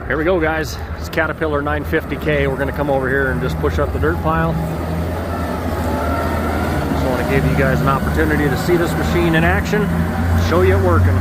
Here we go, guys. It's Caterpillar 950K. We're going to come over here and just push up the dirt pile. Just want to give you guys an opportunity to see this machine in action, show you it working.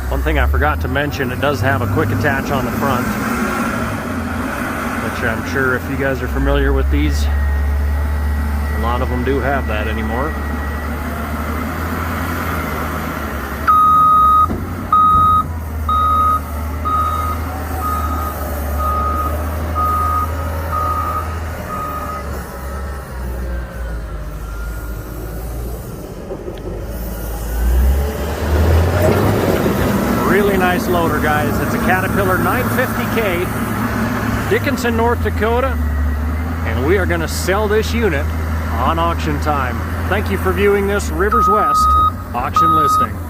One thing I forgot to mention, it does have a quick attach on the front, which I'm sure if you guys are familiar with these, a lot of them do have that anymore. Really nice loader, guys. It's a Caterpillar 950K, Dickinson, North Dakota, and we are going to sell this unit on auction time. Thank you for viewing this Rivers West auction listing.